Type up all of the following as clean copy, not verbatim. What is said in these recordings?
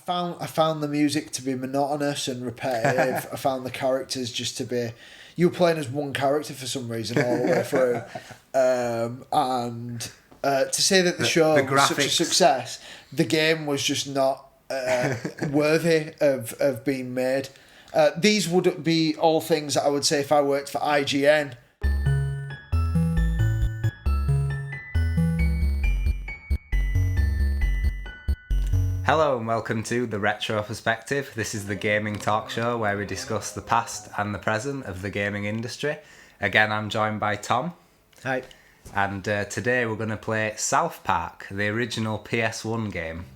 found the music to be monotonous and repetitive. I found the characters just to be. You were playing as one character for some reason all the way through, and to say that the show was such a success, the game was just not worthy of being made. These would be all things that I would say if I worked for IGN. Hello and welcome to The Retro Perspective. This is the gaming talk show where we discuss the past and the present of the gaming industry. Again, I'm joined by Tom. Hi. And today we're going to play South Park, the original PS1 game.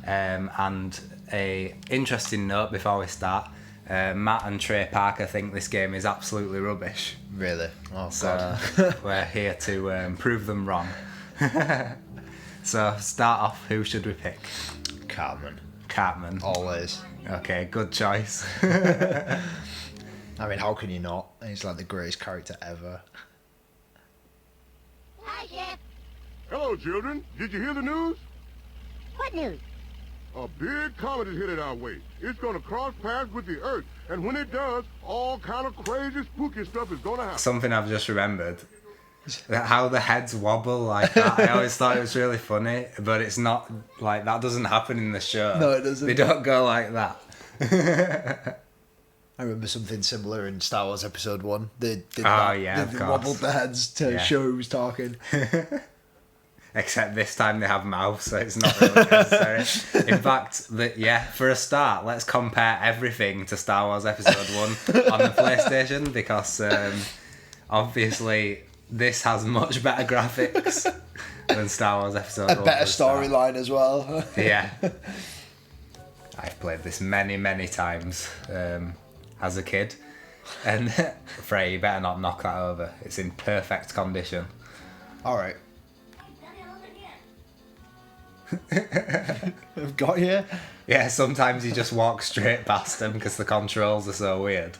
And a interesting note before we start, Matt and Trey Parker think this game is absolutely rubbish. Really? Oh, so God. We're here to prove them wrong. So start off, who should we pick? Cartman. Always. Okay, good choice. I mean, how can you not? He's like the greatest character ever. Hi, Chef. Hello, children. Did you hear the news? What news? A big comet is headed our way. It's gonna cross paths with the Earth, and when it does, all kind of crazy, spooky stuff is gonna happen. Something I've just remembered. How the heads wobble like that. I always thought it was really funny, but it's not like that. Doesn't happen in the show. No, it doesn't. They don't go like that. I remember something similar in Star Wars Episode 1. They did Oh, that. yeah, They of course. wobbled the heads to show who was talking. Except this time they have mouths, so it's not really necessary. In fact, for a start, let's compare everything to Star Wars Episode 1 on the PlayStation, because obviously this has much better graphics than Star Wars Episode 1. A better storyline as well. Yeah. I've played this many, many times as a kid. And Frey, you better not knock that over. It's in perfect condition. Alright. I've got you. Yeah, sometimes you just walk straight past them because the controls are so weird.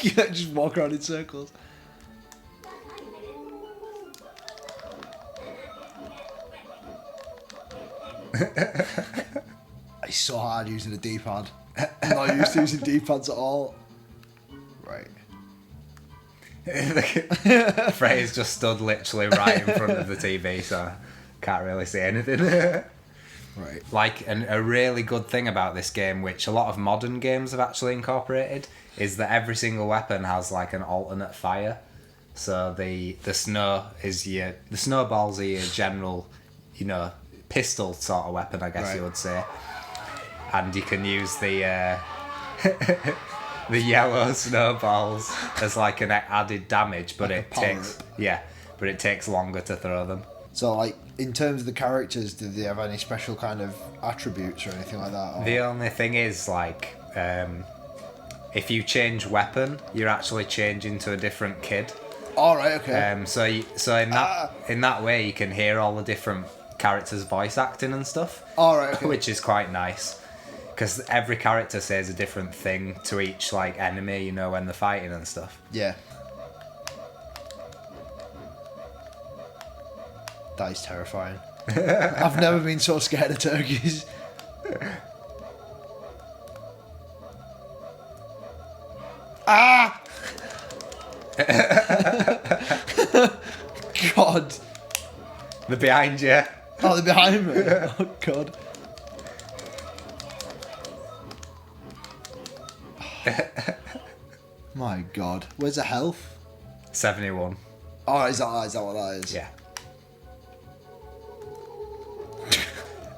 Yeah, just walk around in circles. It's so hard using a D-pad. I'm not used to using D-pads at all. Right. Frey's just stood literally right in front of the TV, so can't really see anything. Right. Like, a really good thing about this game, which a lot of modern games have actually incorporated, is that every single weapon has like an alternate fire. So the snowballs are your general, pistol sort of weapon, I guess you would say. And you can use the the yellow snowballs as like an added damage, but it takes longer to throw them. So, like, in terms of the characters, do they have any special kind of attributes or anything like that? Or? The only thing is, like, if you change weapon, you're actually changing to a different kid. All right, okay. So in that way, you can hear all the different characters' voice acting and stuff. All right, okay. Which is quite nice, because every character says a different thing to each like enemy, when they're fighting and stuff. Yeah. That is terrifying. I've never been so scared of turkeys. Ah! God. They're behind you. Oh, they're behind me. Oh, God. My God. Where's the health? 71. Oh, is that what that is? Yeah.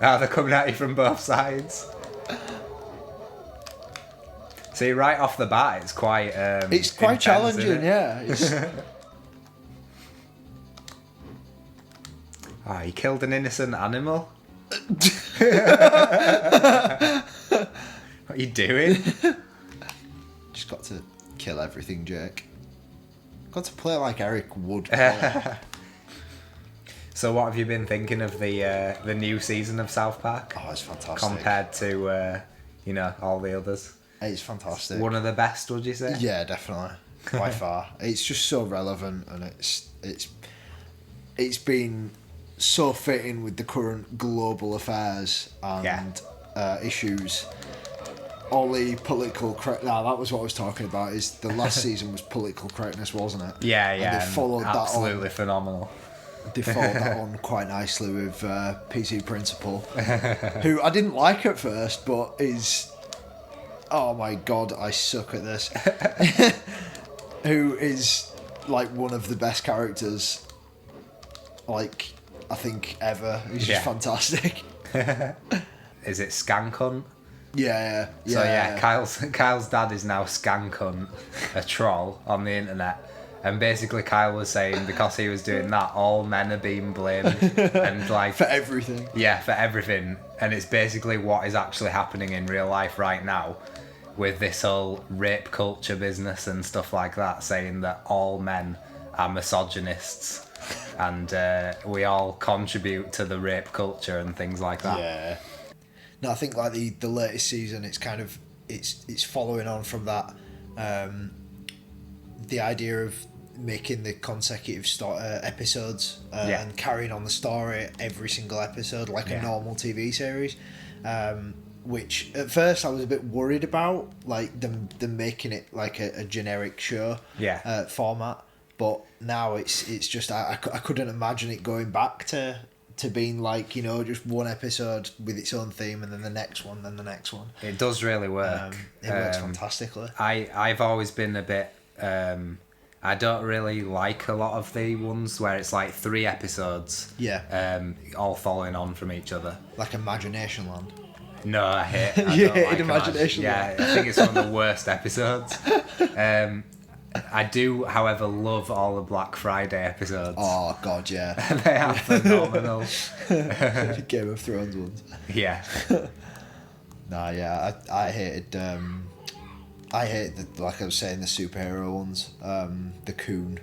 Oh, they're coming at you from both sides. See, right off the bat, it's quite it's quite intense, challenging, isn't it? yeah. It's... Oh, you killed an innocent animal? What are you doing? Just got to kill everything, Jake. Got to play like Eric would play. So what have you been thinking of the new season of South Park? Oh, it's fantastic. Compared to, all the others? It's fantastic. One of the best, would you say? Yeah, definitely. By far. It's just so relevant, and it's been so fitting with the current global affairs, and issues, all the political correct. Nah, that was what I was talking about. Is the last season was political correctness, wasn't it? Yeah, And yeah. they followed that on. Absolutely phenomenal. They followed that on quite nicely with PC Principal, who I didn't like at first, but is, oh my god, I suck at this. Who is like one of the best characters, like I think ever. He's just fantastic. Is it Skankunt? Yeah. So yeah, Kyle's dad is now Skankunt, a troll on the internet. And basically Kyle was saying because he was doing that, all men are being blamed and like for everything. Yeah, for everything. And it's basically what is actually happening in real life right now with this whole rape culture business and stuff like that, saying that all men are misogynists and we all contribute to the rape culture and things like that. Yeah. No, I think like the latest season, it's kind of it's following on from that. The idea of making the consecutive episodes and carrying on the story every single episode like a normal TV series, which at first I was a bit worried about, like them making it like a generic show format, but now it's just I couldn't imagine it going back to being like, you know, just one episode with its own theme and then the next one, then the next one. It does really work. It works fantastically. I've always been a bit I don't really like a lot of the ones where it's like 3 episodes all following on from each other, like Imagination Land. No, I hate Imagination Land. Yeah, I think it's one of the worst episodes. I do, however, love all the Black Friday episodes. Oh god, yeah. They are phenomenal. Game of Thrones ones. Yeah. Nah, yeah, I hated like I was saying, the superhero ones, the Coon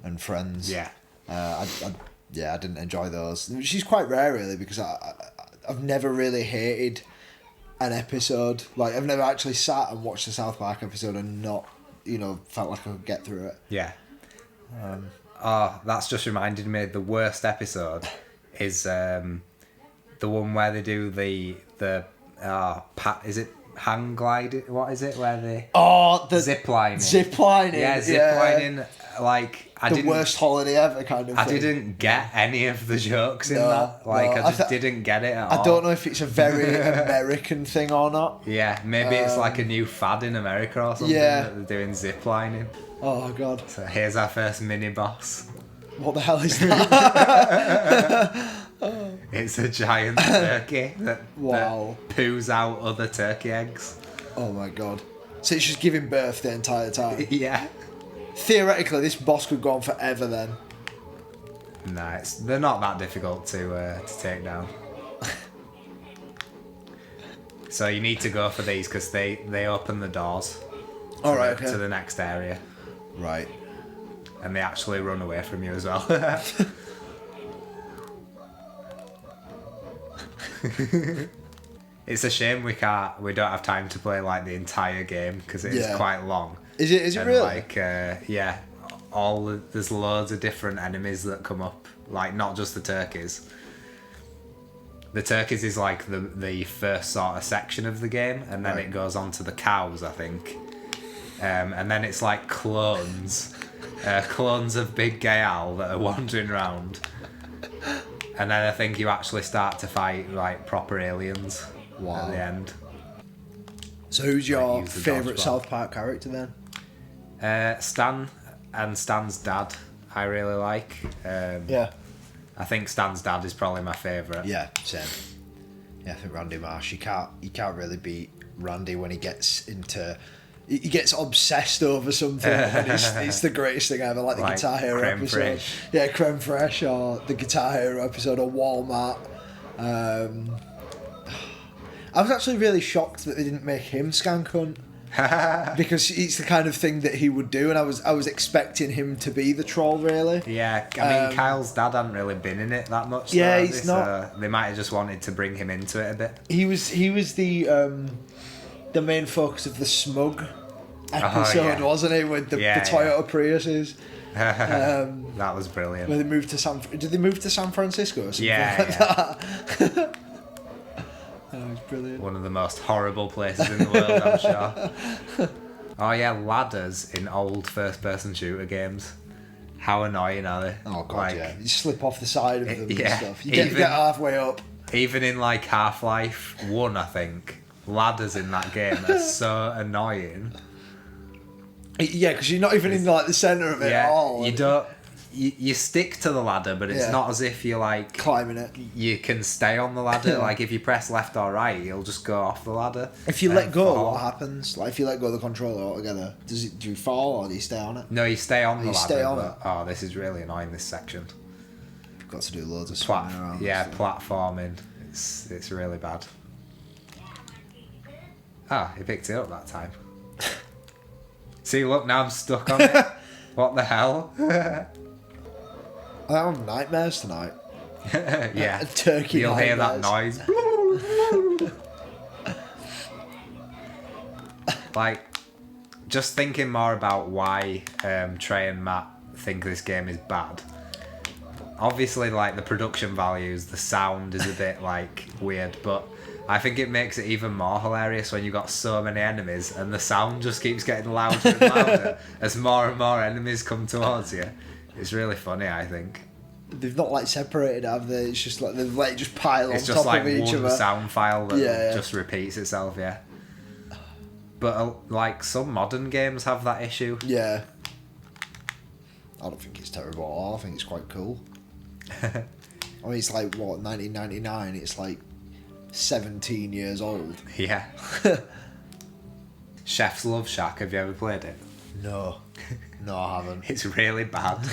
and Friends. Yeah. I didn't enjoy those. She's quite rare, really, because I've never really hated an episode. Like, I've never actually sat and watched a South Park episode and not, you know, felt like I could get through it. Yeah. That's just reminded me, the worst episode is the one where they do the is it hang glide? What is it? Where they the zip lining? Zip lining. Yeah, zip lining. Like the worst holiday ever kind of thing. I didn't get any of the jokes in that. Like I just didn't get it at all. I don't know if it's a very American thing or not. Yeah, maybe it's like a new fad in America or something that they're doing zip lining. Oh god. So here's our first mini boss. What the hell is that? It's a giant turkey that poos out other turkey eggs. Oh my god. So it's just giving birth the entire time. Yeah. Theoretically, this boss could go on forever then. No, they're not that difficult to take down. So you need to go for these because they open the doors to the next area. Right. And they actually run away from you as well. It's a shame we don't have time to play like the entire game because it is quite long. Is it really? Like there's loads of different enemies that come up, like not just the turkeys. The turkeys is like the first sort of section of the game, and then it goes on to the cows, I think. And then it's like clones of Big Gay Al that are wandering around. And then I think you actually start to fight like proper aliens at the end. So who's your favourite South Park character then? Stan and Stan's dad I really like. I think Stan's dad is probably my favourite. Yeah, same. Yeah, I think Randy Marsh. You can't really beat Randy when he gets obsessed over something, and it's the greatest thing ever, like the Guitar Hero episode. Fraiche. Yeah, Creme Fraiche, or the Guitar Hero episode, or Walmart. I was actually really shocked that they didn't make him Skankunt. Because it's the kind of thing that he would do, and I was expecting him to be the troll, really. Yeah, I mean, Kyle's dad hadn't really been in it that much. Yeah, he's not. So they might have just wanted to bring him into it a bit. He was the main focus of the Smug episode, wasn't he? With the Toyota Priuses. That was brilliant. When they moved to Did they move to San Francisco or something like that? That was Brilliant. One of the most horrible places in the world, I'm sure. Oh yeah, ladders in old first-person shooter games. How annoying are they? Oh god, Like, yeah. You slip off the side of them yeah, and stuff. You get halfway up. Even in like Half-Life 1, I think, ladders in that game are so annoying. Yeah, because you're not even in like the centre of it at all. You don't. You stick to the ladder, but it's not as if you're like climbing it. You can stay on the ladder. Like if you press left or right, you'll just go off the ladder. If you let go, what happens? Like if you let go of the controller altogether, do you fall or do you stay on it? No, you stay on the ladder. Stay on it. Oh, this is really annoying. This section. You've got to do loads of swimming around. Yeah, platforming. It's really bad. Ah, he picked it up that time. See, look, now I'm stuck on it. What the hell? I'm having nightmares tonight. Yeah. Turkey You'll hear that nightmares. noise. Like, just thinking more about why Trey and Matt think this game is bad. Obviously, like, the production values, the sound is a bit, like, weird, but I think it makes it even more hilarious when you've got so many enemies and the sound just keeps getting louder and louder as more and more enemies come towards you. It's really funny, I think. They've not like separated, have they? It's just like they've let it just pile it's on just top like of each one other. sound file that just repeats itself, yeah. But like some modern games have that issue. Yeah. I don't think it's terrible at all. I think it's quite cool. I mean, it's like, what, 1999? It's like 17 years old. Yeah. Chef's Love Shack, have you ever played it? No. No, I haven't. It's really bad.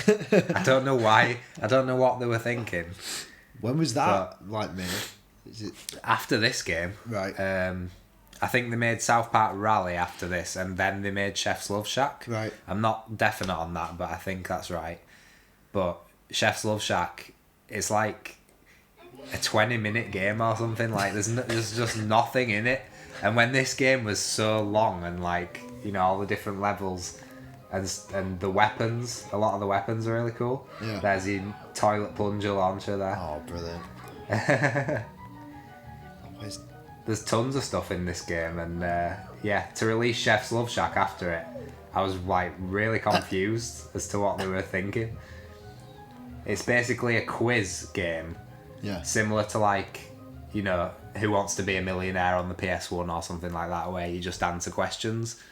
I don't know why. I don't know what they were thinking. When was that made? Is it after this game? Right. I think they made South Park Rally after this, and then they made Chef's Love Shack. Right. I'm not definite on that, but I think that's right. But Chef's Love Shack, it's like a 20-minute game or something. Like there's just nothing in it. And when this game was so long and like, you know, all the different levels and the weapons, a lot of the weapons are really cool. Yeah. There's the toilet plunger launcher there. Oh, brilliant. There's tons of stuff in this game, and to release Chef's Love Shack after it, I was like really confused as to what they were thinking. It's basically a quiz game, similar to like, you know, Who Wants to Be a Millionaire on the PS1 or something like that, where you just answer questions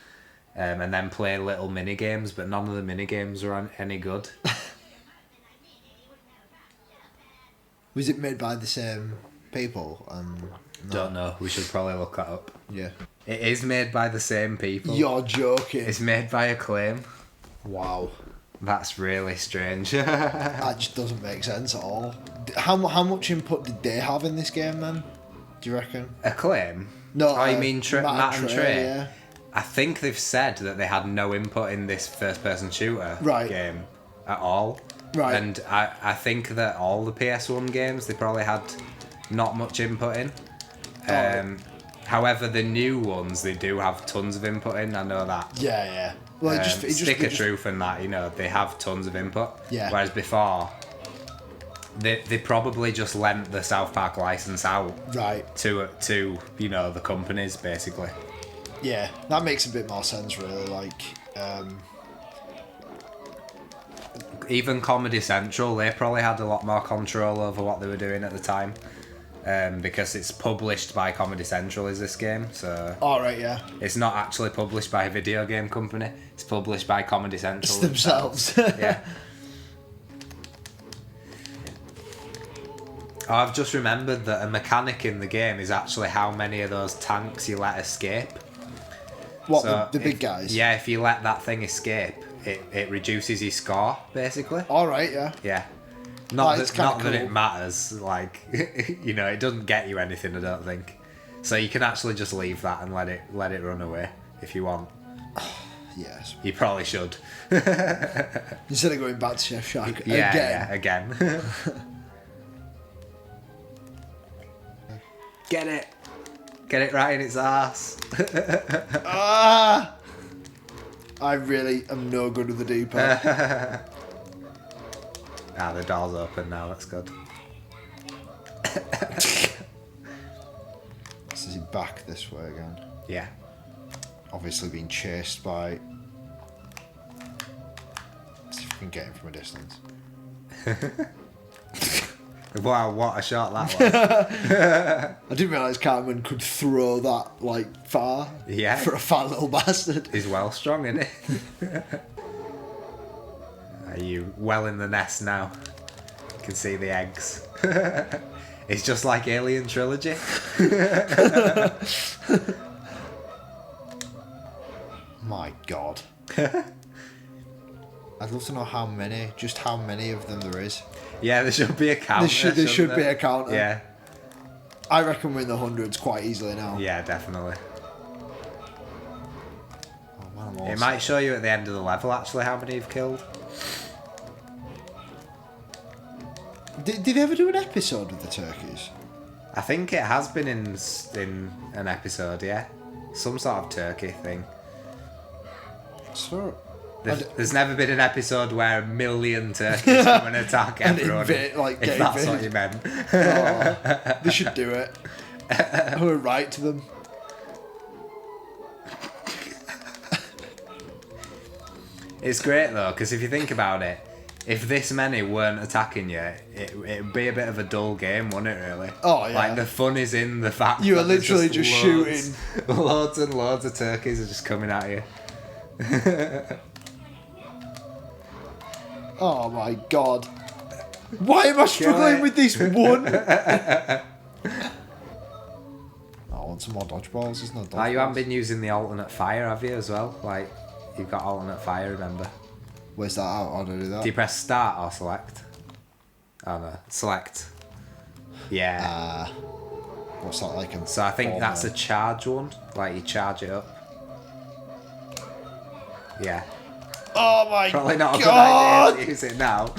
and then play little mini games, but none of the mini games are any good. Was it made by the same people? Don't know. We should probably look that up. Yeah. It is made by the same people. You're joking. It's made by Acclaim. Wow. That's really strange. That just doesn't make sense at all. How much input did they have in this game then? Do you reckon? Acclaim? No. Oh, you mean Matt and Trey? Yeah. I think they've said that they had no input in this first-person shooter game at all. Right. And I think that all the PS1 games, they probably had not much input in. However, the new ones, they do have tons of input in. I know that. Yeah. Well, Stick of Truth and that, you know, they have tons of input. Yeah. Whereas before, they probably just lent the South Park license out. Right. To you know, the companies basically. Yeah, that makes a bit more sense, really. Like, even Comedy Central, they probably had a lot more control over what they were doing at the time. Because it's published by Comedy Central, is this game, so... All right, yeah. It's not actually published by a video game company, it's published by Comedy Central. It's themselves. Yeah. Oh, I've just remembered that a mechanic in the game is actually how many of those tanks you let escape. What, So the big guys? Yeah, if you let that thing escape, it reduces your score, basically. All right, yeah. Yeah. Not cool. that it matters, like, you know, it doesn't get you anything, I don't think. So you can actually just leave that and let it run away if you want. Yes. You probably should. Instead of going back to Chef Shack again. Yeah, again. Get it. Get it right in its arse. Ah! I really am no good with the D-pad. The door's open now, that's good. This is back this way again. Yeah. Obviously being chased by... Let's see if we can get him from a distance. Wow, what a shot that was. I didn't realise Cartman could throw that, like, far. Yeah. For a fat little bastard. He's well strong, isn't he? Are you well in the nest now? You can see the eggs. It's just like Alien Trilogy. My God. I'd love to know how many of them there is. Yeah, there should be a counter. There should be a counter. Yeah. I reckon we're in the hundreds quite easily now. Yeah, definitely. Oh, man, I'm It awesome. might show you at the end of the level, actually, how many you've killed. Did they ever do an episode with the turkeys? I think it has been in an episode, yeah. Some sort of turkey thing. So, There's never been an episode where 1 million turkeys come and attack And everyone. invade, like, if get that's what invaded. you meant. oh, they should do it. We'll write to them. It's great though, because if you think about it, if this many weren't attacking you, it'd be a bit of a dull game, wouldn't it, really? Oh, yeah. Like, the fun is in the fact You that are there's literally just shooting. Loads and loads of turkeys are just coming at you. Oh my God. Why am I struggling with this one? I want some more dodgeballs. There's no dodgeballs. You haven't been using the alternate fire, have you, as well? Like, you've got alternate fire, remember? Where's that out? How do I do that? Do you press start or select? Oh no, select. Yeah. What's that like? So I think that's a charge one. Like, you charge it up. Yeah. Oh my Probably not a God! good idea to use it now.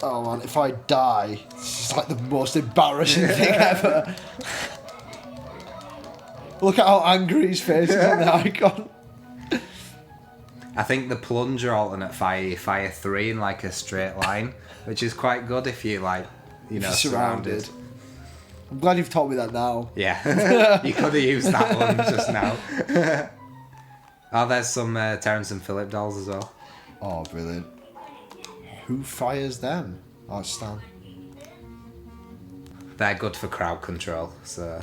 Oh man, if I die, it's just like the most embarrassing thing ever. Look at how angry his face is on the icon. I think the plunger alternate fire, you fire 3 in like a straight line, which is quite good if you like, you know, You're surrounded. I'm glad you've taught me that now. Yeah, you could have used that one just now. Oh, there's some Terrence and Phillip dolls as well. Oh, brilliant. Who fires them? Oh, it's Stan. They're good for crowd control, so...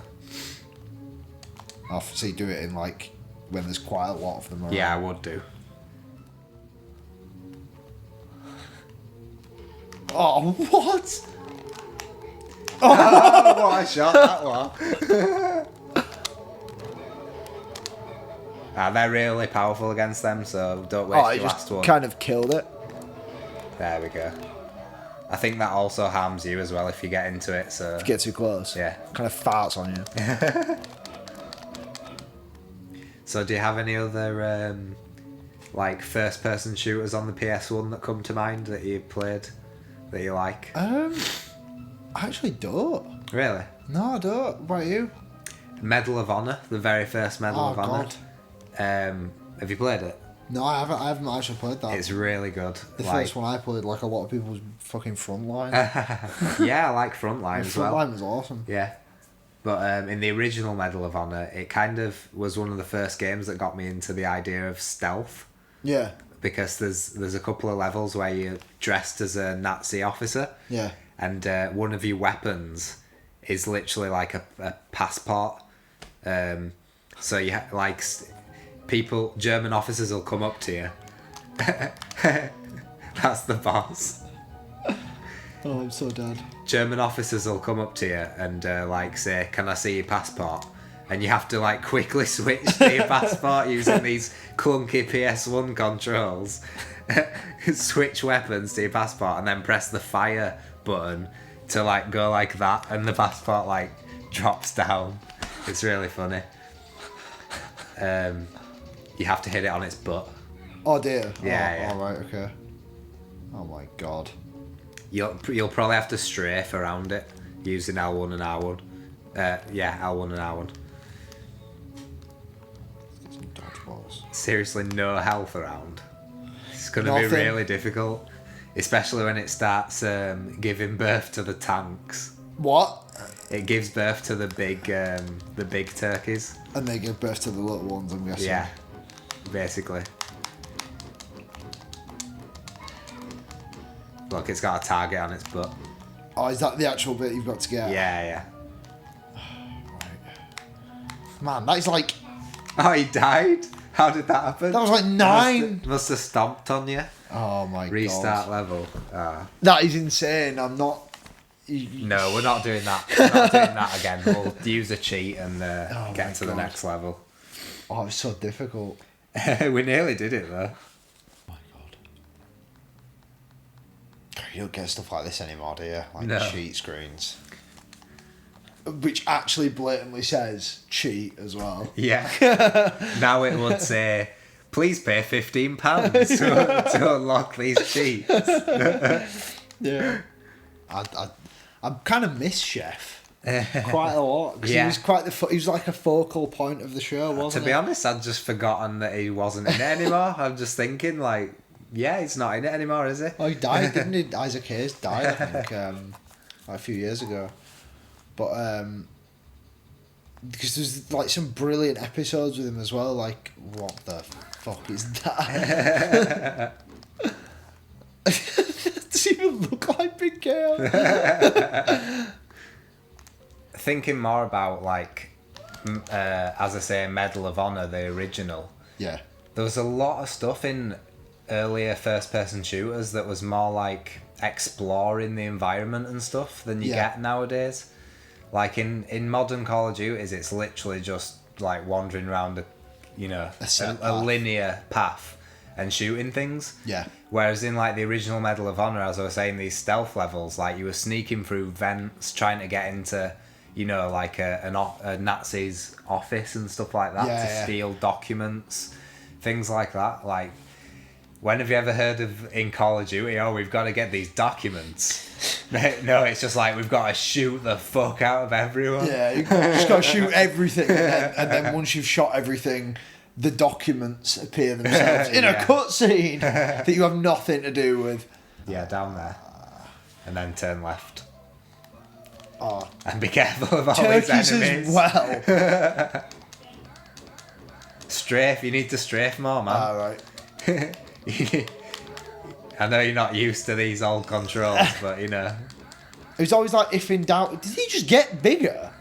I'll see do it in like when there's quite a lot of them around. Yeah, I would do. Oh, what? Oh, what a shot that was. They're really powerful against them, so don't waste He your last just one. kind of killed it. There we go. I think that also harms you as well if you get into it, so... If you get too close. Yeah. Kind of farts on you. So do you have any other, like, first-person shooters on the PS1 that come to mind that you played, that you like? I actually don't. Really? No, I don't. What about you? Medal of Honor, the very first Medal of Honor. God. Have you played it? No, I haven't actually played that. It's really good. The first one I played, like a lot of people's fucking Frontline. Yeah, I like Frontline as well. Frontline was awesome. Yeah. But in the original Medal of Honor, it kind of was one of the first games that got me into the idea of stealth. Yeah. Because there's a couple of levels where you're dressed as a Nazi officer. Yeah. And one of your weapons is literally like a passport. So you like people, German officers will come up to you. That's the boss. Oh, I'm so dead. German officers will come up to you and like say, "Can I see your passport?" And you have to like quickly switch to your passport using these clunky PS1 controls. Switch weapons to your passport and then press the fire button to like go like that, and the passport like drops down. It's really funny. You have to hit it on its butt. Oh dear. Yeah. All right. Okay. Oh my God. You'll probably have to strafe around it using L1 and R1. Yeah, L1 and R1. Let's get some dodgeballs. Seriously, no health around. It's going to be Nothing. really difficult, especially when it starts giving birth to the tanks. What? It gives birth to the big turkeys. And they give birth to the little ones, I'm guessing. Yeah, basically. Look, it's got a target on its butt. Oh, is that the actual bit you've got to get? Yeah. Man, that is like... Oh, he died? How did that happen? That was like 9. Must have stomped on you. Oh my god. Restart level. Ah. That is insane. I'm not... No, we're not doing that. We're not doing that again. We'll use a cheat and get to the next level. Oh, it's so difficult. We nearly did it though. Oh my god. You don't get stuff like this anymore, do you? Like No. cheat screens. Which actually blatantly says cheat as well. Yeah. Now it would say, please pay £15 to unlock these cheats. Yeah. I kind of miss Chef quite a lot because Yeah. he was quite he was like a focal point of the show, wasn't To be he? honest, I'd just forgotten that he wasn't in it anymore. I'm just thinking, like, yeah, he's not in it anymore, is he? Oh, he died, didn't he? Isaac Hayes died, I think, like a few years ago. But because there's like some brilliant episodes with him as well. Like, what the fuck is that? Does he even look like Big K? Thinking more about, like, as I say, Medal of Honor, the original. Yeah. There was a lot of stuff in earlier first-person shooters that was more like exploring the environment and stuff than you get nowadays. Like in modern Call of Duties, it's literally just like wandering around a linear path and shooting things. Yeah. Whereas in like the original Medal of Honor, as I was saying, these stealth levels, like you were sneaking through vents, trying to get into, like a Nazi's office and stuff like that to steal documents, things like that. Like, when have you ever heard of in Call of Duty? Oh, we've got to get these documents. No, it's just like we've got to shoot the fuck out of everyone. Yeah, you just got to shoot everything, and then once you've shot everything, the documents appear themselves in a cutscene that you have nothing to do with. Yeah, down there, and then turn left. Oh, and be careful of all turkeys these enemies as well. Strafe, you need to strafe more, man. All right. I know you're not used to these old controls, but It was always like, if in doubt, did he just get bigger?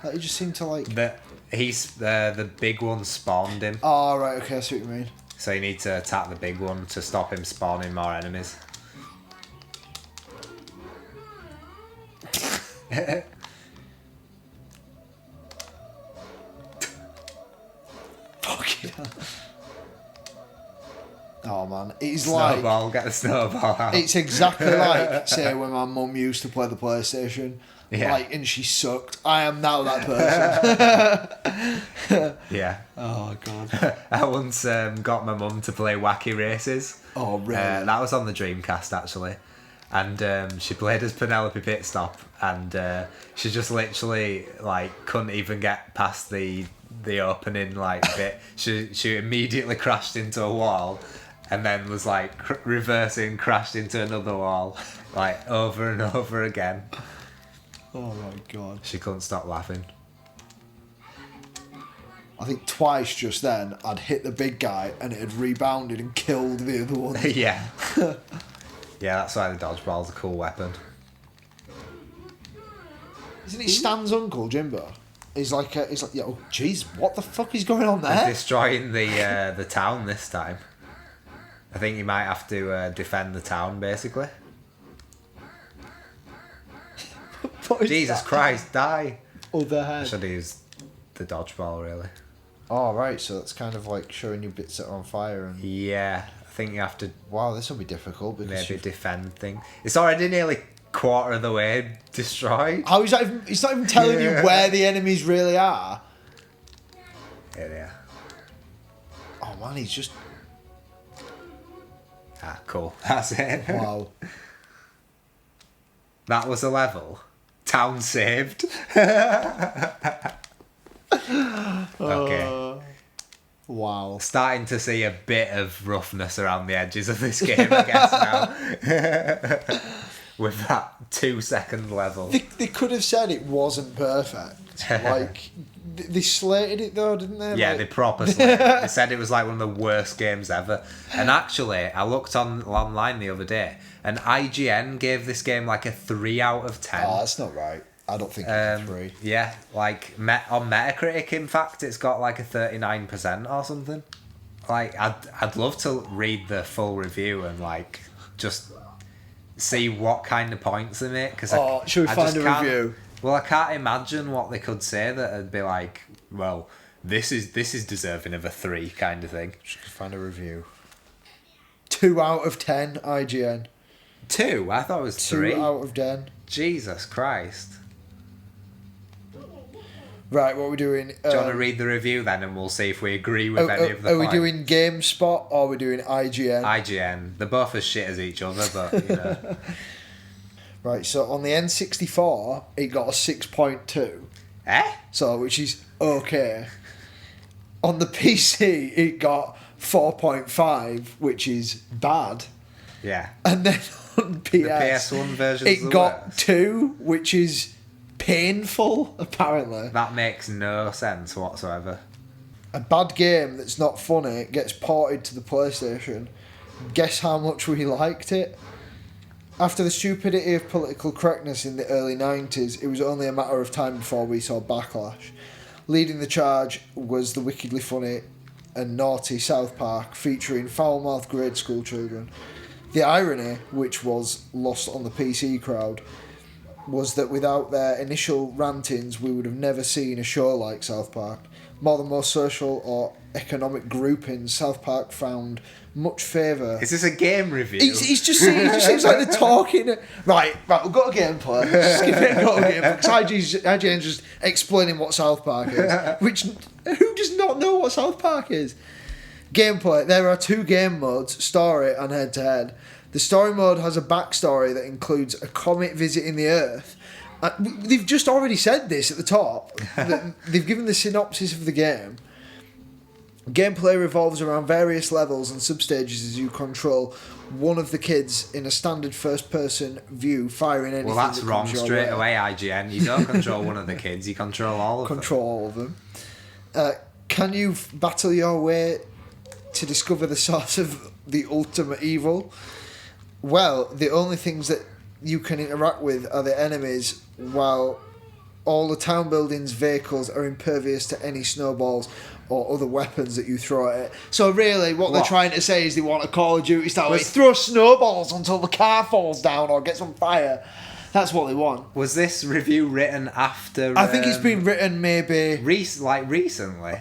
Like, he just seemed to like... The big one spawned him. Oh, right, okay, I see what you mean. So you need to attack the big one to stop him spawning more enemies. Fucking hell. Oh man, it's Snowball, get the snowball out. It's exactly like, say, when my mum used to play the PlayStation, Yeah. like, and she sucked. I am now that person. Yeah. Oh god. I once got my mum to play Wacky Races. Oh really? That was on the Dreamcast actually, and she played as Penelope Pitstop, and she just literally like couldn't even get past the opening like bit. She immediately crashed into a wall, and then was like reversing, crashed into another wall, like over and over again. Oh my god. She couldn't stop laughing. I think twice just then I'd hit the big guy and it had rebounded and killed the other one. Yeah. Yeah, that's why the dodgeball's a cool weapon. Isn't he Stan's uncle, Jimbo? He's like, yeah, oh jeez, what the fuck is going on They're there? destroying the town this time. I think you might have to defend the town, basically. What is Jesus that? Christ, die! Other head. Should have used the dodgeball, really. Oh right, so that's kind of like showing you bits that are on fire and... Yeah, I think you have to Wow, this will be difficult because maybe you've... defend thing. It's already nearly quarter of the way destroyed. How is that even... It's not even telling you where the enemies really are. Here they are. Oh man, he's just... Ah, cool. That's it. Wow. That was a level. Town saved. Okay. Wow. Starting to see a bit of roughness around the edges of this game, I guess, now. with that 2-second level. They could have said it wasn't perfect. Like, they slated it though, didn't they? Yeah, like... they proper slated it. They said it was like one of the worst games ever. And actually, I looked online the other day, and IGN gave this game like a 3 out of 10. Oh, that's not right. I don't think it's a 3. Yeah, like on Metacritic, in fact, it's got like a 39% or something. Like, I'd love to read the full review and like just see what kind of points they make. Cause should we find a review? Well, I can't imagine what they could say that'd be like, well, this is deserving of a 3 kind of thing. Should find a review. 2 out of 10 IGN. 2? I thought it was 3. 2 out of 10. Jesus Christ. Right, what are we doing? Do you want to read the review then, and we'll see if we agree with any of the Are points? we doing Gamespot or are we doing IGN? IGN. They're both as shit as each other, but, you know. Right, so on the N64, it got a 6.2. So, which is okay. On the PC, it got 4.5, which is bad. Yeah. And then on PS, The PS1 version it got 2, which is painful, apparently. That makes no sense whatsoever. A bad game that's not funny gets ported to the PlayStation. Guess how much we liked it? After the stupidity of political correctness in the early 90s, it was only a matter of time before we saw backlash. Leading the charge was the wickedly funny and naughty South Park, featuring foul-mouthed grade school children. The irony, which was lost on the PC crowd, was that without their initial rantings, we would have never seen a show like South Park. More than most social or economic groupings, South Park found much favour. Is this a game review? It just seems like they're talking. Right, we'll go to gameplay. Skip it and go to gameplay. Because IGN's just explaining what South Park is. Which, who does not know what South Park is? Gameplay. There are 2 game modes, story and head-to-head. The story mode has a backstory that includes a comet visiting the Earth. They've just already said this at the top. They've given the synopsis of the game. Gameplay revolves around various levels and substages as you control one of the kids in a standard first-person view, firing anything. Well, that's that wrong comes your straight way. away, IGN. You don't control one of the kids, you control all of them. Control all of them. Can you battle your way to discover the source of the ultimate evil? Well, the only things that you can interact with are the enemies, while all the town buildings' vehicles are impervious to any snowballs or other weapons that you throw at it. So really, what they're trying to say is they want a Call of Duty style. Throw snowballs until the car falls down or gets on fire. That's what they want. Was this review written after... I think it's been written maybe... recently?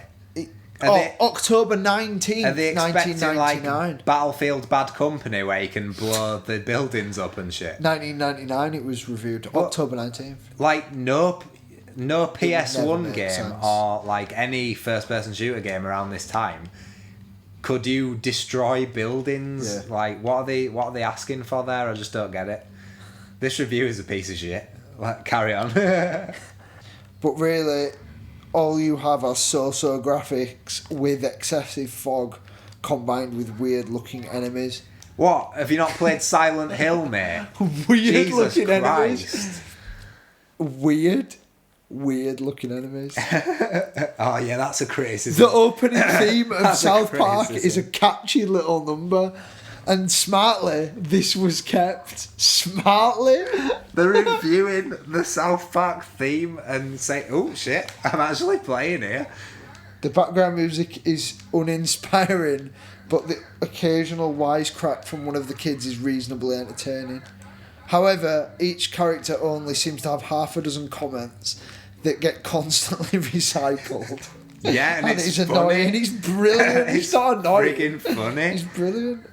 October 19th, Are they expecting 1999. like Battlefield Bad Company where you can blow the buildings up and shit? 1999 it was reviewed. October 19th. Like no never PS1 made game sense. or like any first-person shooter game around this time could you destroy buildings? Yeah. Like what are they asking for there? I just don't get it. This review is a piece of shit. Like, carry on. But really, all you have are so-so graphics with excessive fog combined with weird-looking enemies. What? Have you not played Silent Hill, mate? Weird-looking Jesus enemies. Christ. Weird-looking enemies. Oh yeah, that's a criticism. The opening theme of That's a South Park criticism. is a catchy little number. And smartly, this was kept. Smartly? They're reviewing the South Park theme and say, oh shit, I'm actually playing here. The background music is uninspiring, but the occasional wisecrack from one of the kids is reasonably entertaining. However, each character only seems to have half a dozen comments that get constantly recycled. Yeah, and it's annoying. funny. He's brilliant. He's not annoying. Freaking funny. He's brilliant.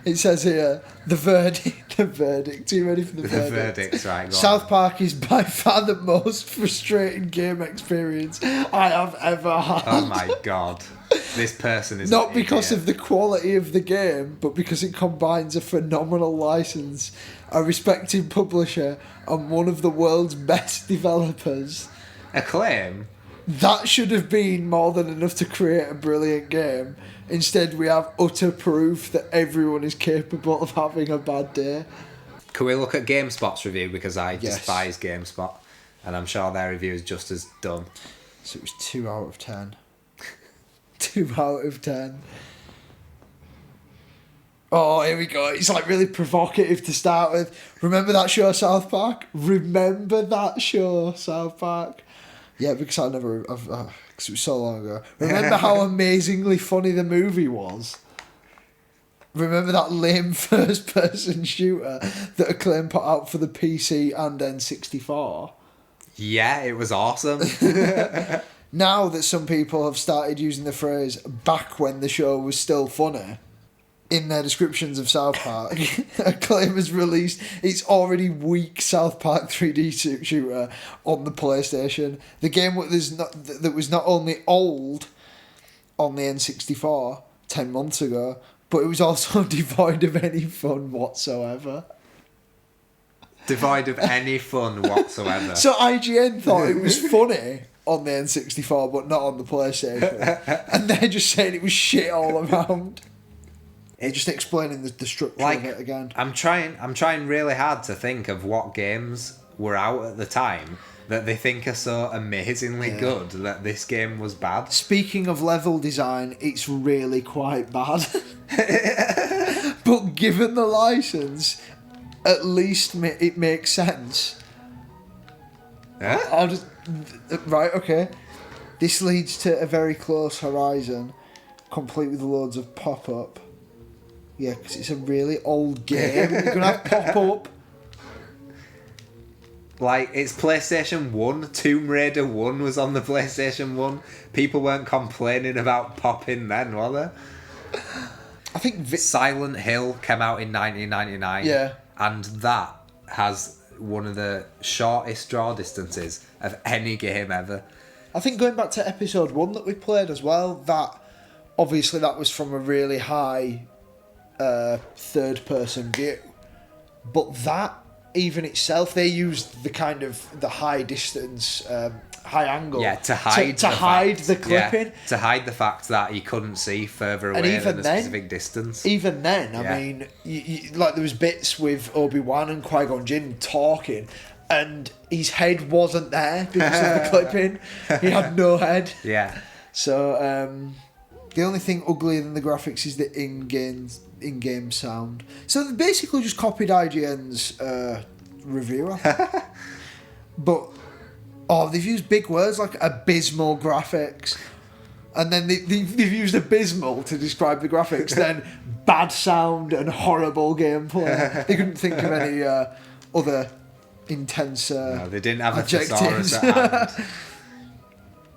It says here, the verdict. Are you ready for the verdict? The verdict's right, go South on. Park is by far the most frustrating game experience I have ever had. Oh my god. This person is Not an because idiot. of the quality of the game, but because it combines a phenomenal license, a respected publisher, and one of the world's best developers. Acclaim? That should have been more than enough to create a brilliant game. Instead, we have utter proof that everyone is capable of having a bad day. Can we look at GameSpot's review, because I Yes. despise GameSpot, and I'm sure their review is just as dumb. So it was 2 out of 10. 2 out of 10. Oh, here we go. It's like really provocative to start with. Remember that show, South Park? Remember that show, South Park? Yeah, because I never... Because it was so long ago. Remember how amazingly funny the movie was? Remember that lame first-person shooter that Acclaim put out for the PC and N64? Yeah, it was awesome. Now that some people have started using the phrase "back when the show was still funny" in their descriptions of South Park, Acclaim has released its already weak South Park 3D shooter on the PlayStation. The game that was not only old on the N64 10 months ago, but it was also devoid of any fun whatsoever. Devoid of any fun whatsoever. So IGN thought it was funny on the N64, but not on the PlayStation. And they're just saying it was shit all around. It's just explaining the structure of it again. I'm trying really hard to think of what games were out at the time that they think are so amazingly good that this game was bad. Speaking of level design, it's really quite bad. But given the license, at least it makes sense. Huh? I'll just... Right, okay. This leads to a very close horizon, complete with loads of pop-up. Yeah, because it's a really old game. You're going to have pop-up. Like, it's PlayStation 1. Tomb Raider 1 was on the PlayStation 1. People weren't complaining about popping then, were they? I think... Silent Hill came out in 1999. Yeah. And that has one of the shortest draw distances of any game ever. I think going back to episode 1 that we played as well, that obviously that was from a really high third person view, but that even itself, they used the kind of the high distance, high angle, to hide the clipping, to hide the fact that you couldn't see further away than a specific distance. Even then, I mean, like there was bits with Obi-Wan and Qui-Gon Jinn talking, and his head wasn't there because of the clipping. He had no head. Yeah. So the only thing uglier than the graphics is the in-game sound. So they basically just copied IGN's review, I think. But they've used big words like abysmal graphics, and then they've used abysmal to describe the graphics. Then bad sound and horrible gameplay. They couldn't think of any other intense no, they didn't have adjectives. a thesaurus at hand.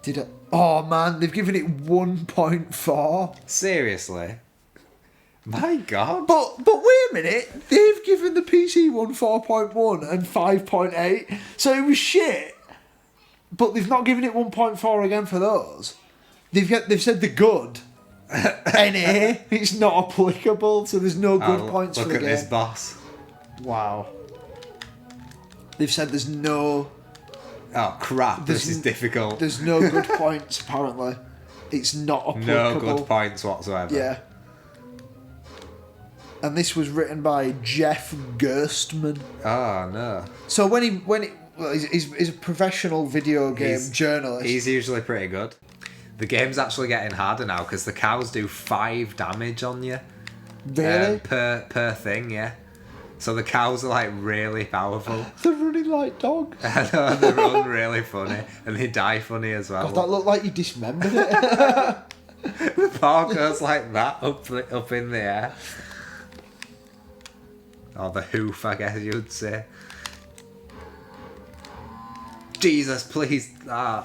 Did it? Oh man, they've given it 1.4. Seriously? My God. But wait a minute, they've given the PC one 4.1 and 5.8, so it was shit. But they've not given it 1.4 again for those. They've said the good. NA, it's not applicable, so there's no good points for the game. Look at this boss. Wow. They've said there's no... Oh crap, this is difficult. There's no good points, apparently. It's not applicable. No good points whatsoever. Yeah. And this was written by Jeff Gerstmann. Oh no. So he's a professional video game journalist. He's usually pretty good. The game's actually getting harder now because the cows do 5 damage on you. Really? Per thing, yeah. So the cows are like really powerful. They're running like dogs. I know, they run really funny and they die funny as well. God, that looked like you dismembered it. The paw goes like that up in the air. Or the hoof, I guess you would say. Jesus, please. I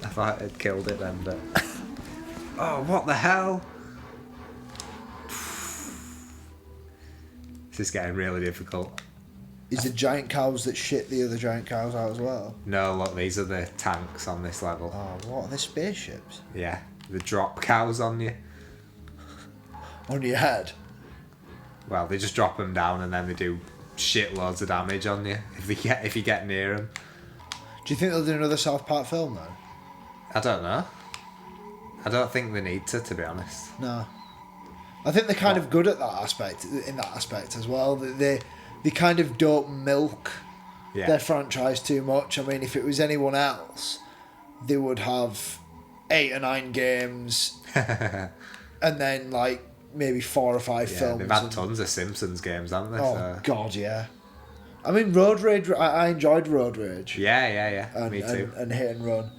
thought I'd killed it then, but... Oh, what the hell? This is getting really difficult. Is the giant cows that shit the other giant cows out as well? No, look, these are the tanks on this level. Oh, what are they, spaceships? Yeah, the drop cows on you. On your head? Well, they just drop them down and then they do shitloads of damage on you if you get near them. Do you think they'll do another South Park film then? I don't know. I don't think they need to be honest. No. I think they're kind of good at that aspect, in that aspect as well. They they kind of don't milk Yeah. their franchise too much. I mean, if it was anyone else, they would have 8 or 9 games, and then like maybe 4 or 5 Yeah, films. they've had and- tons of Simpsons games, haven't they? Oh So- God, yeah. I mean, Road Rage. I enjoyed Road Rage. Yeah. And, Me too. And Hit and Run.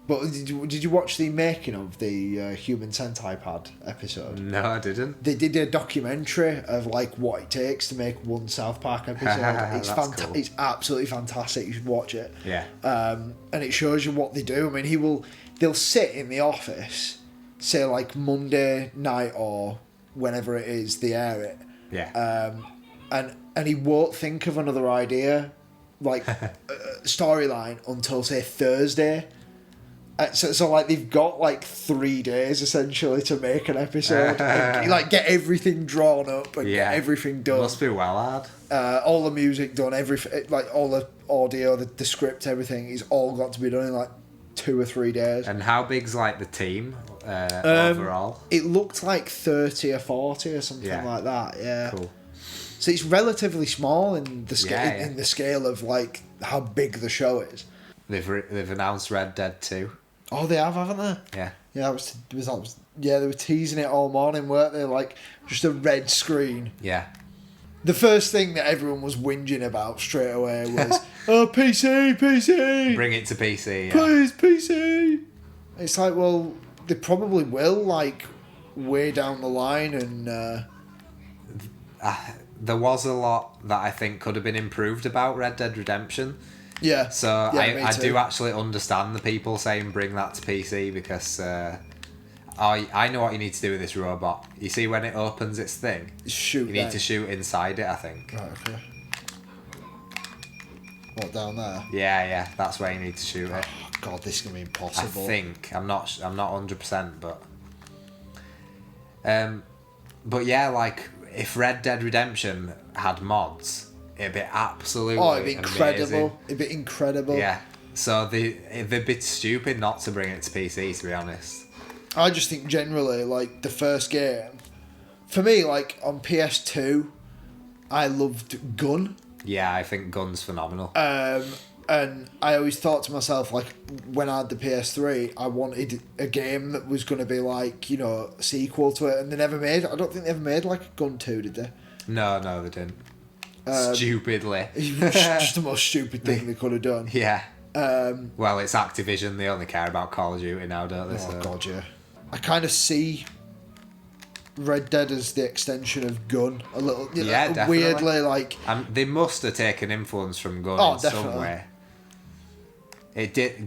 But did you watch the making of the Human Centipede episode? No, I didn't. They did a documentary of like what it takes to make one South Park episode. It's That's cool. It's absolutely fantastic. You should watch it. Yeah. And it shows you what they do. I mean, they'll sit in the office, say like Monday night or whenever it is they air it. Yeah. And he won't think of another idea, like storyline, until say Thursday. So like they've got like 3 days essentially to make an episode, and, like get everything drawn up and get everything done. Must be well hard. All the music done, everything, like all the audio, the script, everything is all got to be done in like 2 or 3 days. And how big's like the team overall? It looked like 30 or 40 or something like that. Yeah. Cool. So it's relatively small in the scale Yeah. in the scale of like how big the show is. They've announced Red Dead 2. Oh, they have, haven't they? Yeah. Yeah, they were teasing it all morning, weren't they? Like just a red screen. Yeah. The first thing that everyone was whinging about straight away was, "Oh, PC, Bring it to PC. Yeah. please, PC." It's like, well, they probably will, like, way down the line, and There was a lot that I think could have been improved about Red Dead Redemption. yeah. So Yeah, me I too. do actually understand the people saying bring that to PC because I know what you need to do with this robot. You see when it opens its thing? Shoot. You need them. to shoot inside it, I think. Right, okay. What, down there? Yeah, that's where you need to shoot it. Oh, God, this is gonna be I impossible. think. I'm not 100%, but yeah, like if Red Dead Redemption had mods, it'd be absolutely Oh, it'd be incredible. amazing. It'd be incredible. Yeah. So they'd be stupid not to bring it to PC, to be honest. I just think generally, like, the first game, for me, like, on PS2, I loved Gun. Yeah, I think Gun's phenomenal. And I always thought to myself, like, when I had the PS3, I wanted a game that was going to be, like, you know, a sequel to it. And they never made, I don't think they ever made, like, Gun 2, did they? No, they didn't. Stupidly. It was just the most stupid thing they could have done. Yeah. Well, it's Activision. They only care about Call of Duty now, don't they? Oh, So- God, yeah. I kind of see Red Dead as the extension of Gun a little. You know, Yeah, definitely. weirdly, like. They must have taken influence from Gun Oh, in some definitely. way.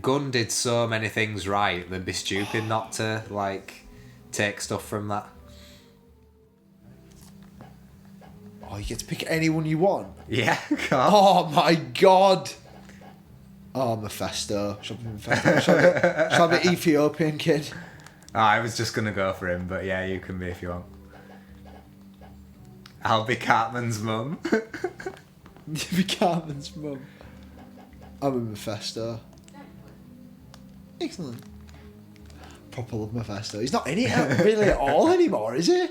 Gun did so many things right. They'd be stupid not to like take stuff from that. Oh, you get to pick anyone you want. Yeah, God. Oh my God. Oh, Mephisto. Shall I be Ethiopian kid? I was just gonna go for him, but yeah, you can be if you want. I'll be Cartman's mum. Be Carmen's mum. I'm a Mephisto. Excellent. Proper love Mephisto. He's not in it really at all anymore, is he?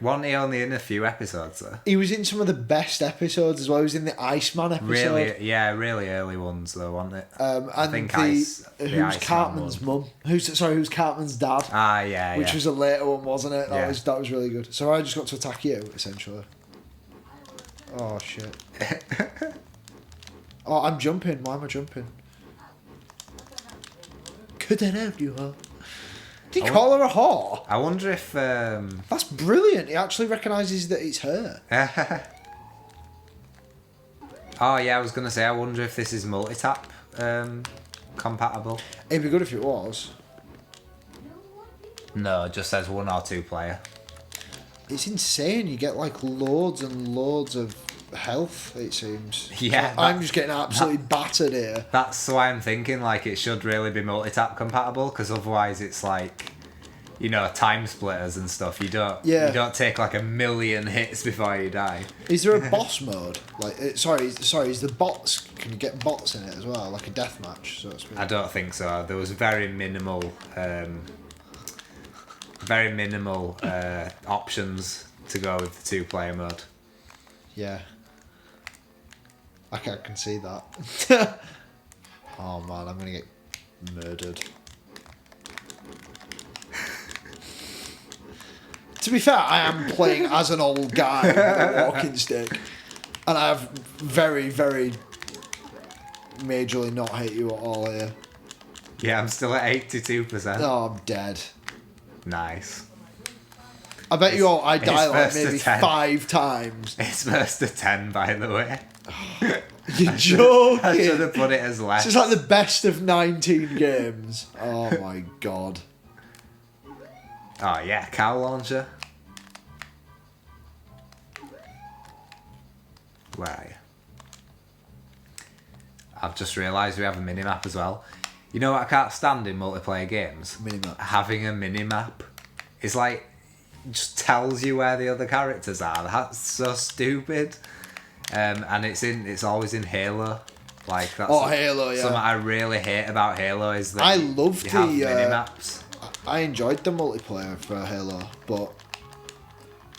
Wasn't he only in a few episodes though? He was in some of the best episodes as well. He was in the Iceman episode. Really early ones though, wasn't it? And I think the the who's Iceman Cartman's mum? Who's Cartman's dad? Ah, yeah, Which was a later one, wasn't it? Yeah. That was really good. So I just got to attack you essentially. Oh shit! Oh, I'm jumping. Why am I jumping? Could I help you, huh? Did he call her a whore? I wonder if That's brilliant. He actually recognises that it's her. Oh yeah, I was gonna say. I wonder if this is multi-tap compatible. It'd be good if it was. No, it just says 1 or 2 player. It's insane. You get like loads and loads of health. It seems. Yeah, I'm just getting absolutely battered here. That's why I'm thinking like it should really be multi-tap compatible, because otherwise it's like, you know, time splitters and stuff. You don't take like 1,000,000 hits before you die. Is there a boss mode? Like, sorry. Is the bots? Can you get bots in it as well, like a deathmatch, so to speak? I don't think so. There was very minimal options to go with the 2-player mode. Yeah. I can see that. Oh man, I'm gonna get murdered. To be fair, I am playing as an old guy with a walking stick. And I have very, very majorly not hate you at all here. Yeah, I'm still at 82%. Oh, I'm dead. Nice. I bet you all I die it's like first to maybe 10. 5 times. It's first to 10, by the way. You're joking. I should have put it as less. It's like the best of 19 games. Oh my god. Oh yeah, cow launcher. Where are you? I've just realised we have a minimap as well. You know what I can't stand in multiplayer games? Minimap. Having a minimap. It's like, just tells you where the other characters are. That's so stupid. And it's always in Halo. Like that's Halo, yeah. Something I really hate about Halo is that I you love have the minimaps. I enjoyed the multiplayer for Halo, but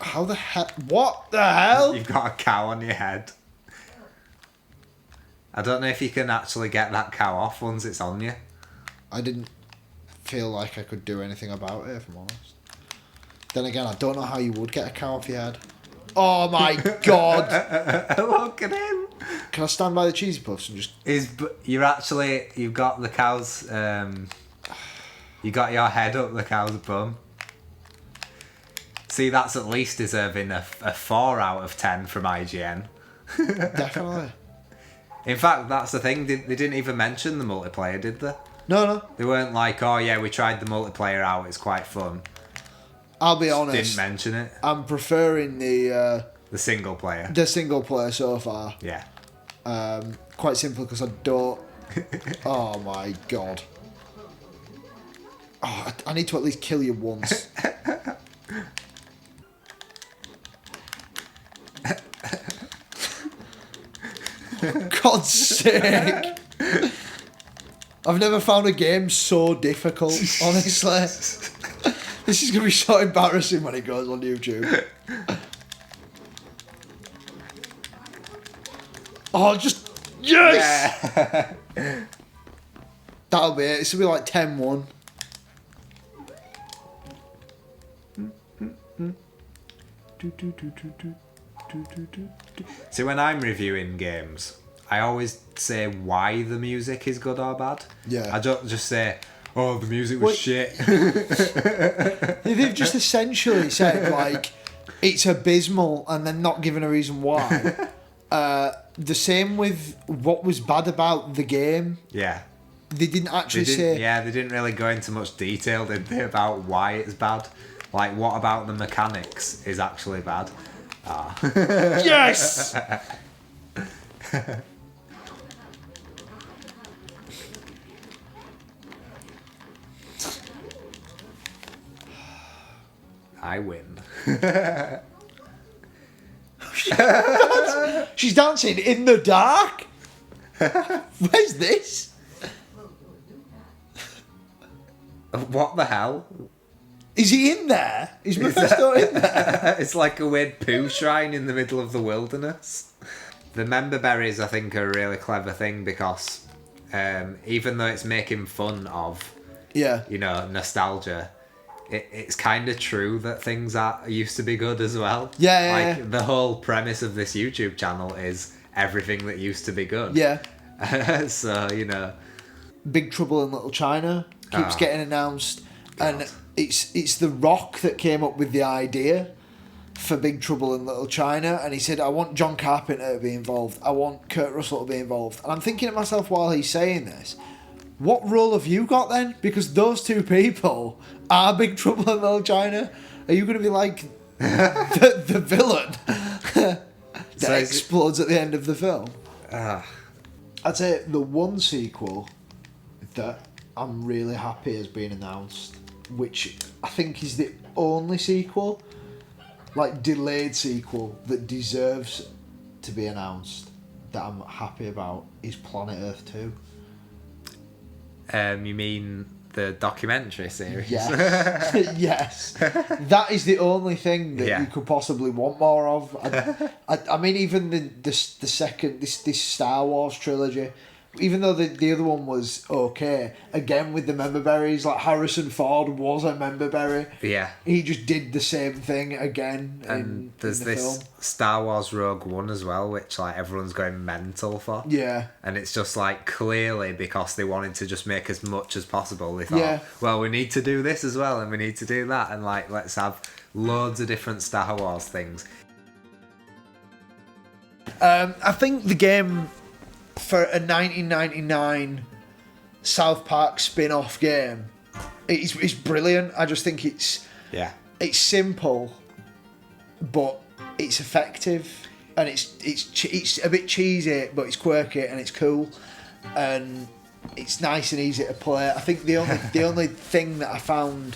how the hell? What the hell? You've got a cow on your head. I don't know if you can actually get that cow off once it's on you. I didn't feel like I could do anything about it, if I'm honest. Then again, I don't know how you would get a cow off your head. Oh my god! Look at him. Can I stand by the cheesy puffs and just... You've got the cow's, you got your head up the cow's bum. See, that's at least deserving a 4 out of 10 from IGN. Definitely. In fact, that's the thing, they didn't even mention the multiplayer, did they? No. They weren't like, oh yeah, we tried the multiplayer out, it's quite fun. I'll be honest. Didn't mention it. I'm preferring the single player. The single player so far. Yeah. Quite simply because I don't... Oh my god. Oh, I need to at least kill you once. God's sake. I've never found a game so difficult, honestly. This is going to be so embarrassing when it goes on YouTube. Oh, just... Yes! Yeah. That'll be it. This will be like 10-1. See, when I'm reviewing games, I always say why the music is good or bad. Yeah. I don't just say, oh, the music was shit. They've just essentially said, like, it's abysmal and then not given a reason why. The same with what was bad about the game. Yeah. They didn't actually say... Yeah, they didn't really go into much detail, did they, about why it's bad. Like, what about the mechanics is actually bad? Yes! I win. She's dancing in the dark? Where's this? What the hell? Is he in there? Is Mephisto in there? It's like a weird poo shrine in the middle of the wilderness. The member berries, I think, are a really clever thing because even though it's making fun of, nostalgia, it's kind of true that things used to be good as well. Yeah. The whole premise of this YouTube channel is everything that used to be good. Yeah. So, Big Trouble in Little China keeps getting announced. God. And it's The Rock that came up with the idea for Big Trouble in Little China, and he said, I want John Carpenter to be involved, I want Kurt Russell to be involved. And I'm thinking to myself while he's saying this, what role have you got then? Because those two people are Big Trouble in Little China. Are you going to be like the villain that explodes at the end of the film? I'd say the one sequel that I'm really happy has been announced, which I think is the only sequel, like delayed sequel, that deserves to be announced, that I'm happy about, is Planet Earth 2. You mean the documentary series. Yes. Yes. That is the only thing that Yeah. you could possibly want more of. I mean, even the second, this Star Wars trilogy, even though the other one was okay, again with the member berries, like Harrison Ford was a member berry. Yeah. He just did the same thing again And there's in the this film. Star Wars Rogue One as well, which like everyone's going mental for. Yeah. And it's just like clearly because they wanted to just make as much as possible. They thought, Yeah. well, we need to do this as well, and we need to do that, and like let's have loads of different Star Wars things. I think the game, for a 1999 South Park spin-off game, it's brilliant. I just think it's simple, but it's effective, and it's a bit cheesy, but it's quirky and it's cool, and it's nice and easy to play. I think the only thing that I found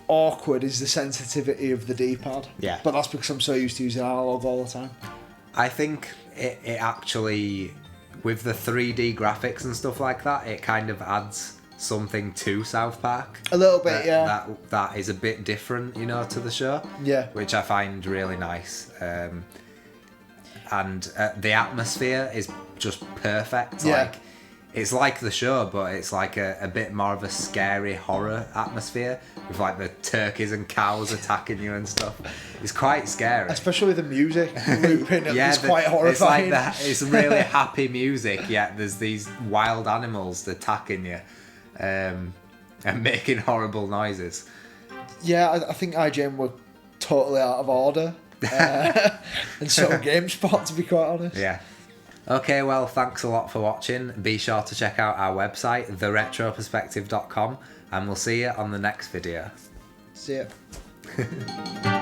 awkward is the sensitivity of the D-pad. Yeah. But that's because I'm so used to using analog all the time. I think it actually, with the 3D graphics and stuff like that, it kind of adds something to South Park. A little bit, yeah. That is a bit different, to the show. Yeah. Which I find really nice. And the atmosphere is just perfect. Yeah. Like, it's like the show, but it's like a bit more of a scary horror atmosphere with like the turkeys and cows attacking you and stuff. It's quite scary. Especially with the music looping, it's quite horrifying. It's really happy music, yet there's these wild animals attacking you and making horrible noises. Yeah, I think IGN were totally out of order. And so GameSpot, to be quite honest. Yeah. Okay, well, thanks a lot for watching. Be sure to check out our website, theretroperspective.com, and we'll see you on the next video. See ya.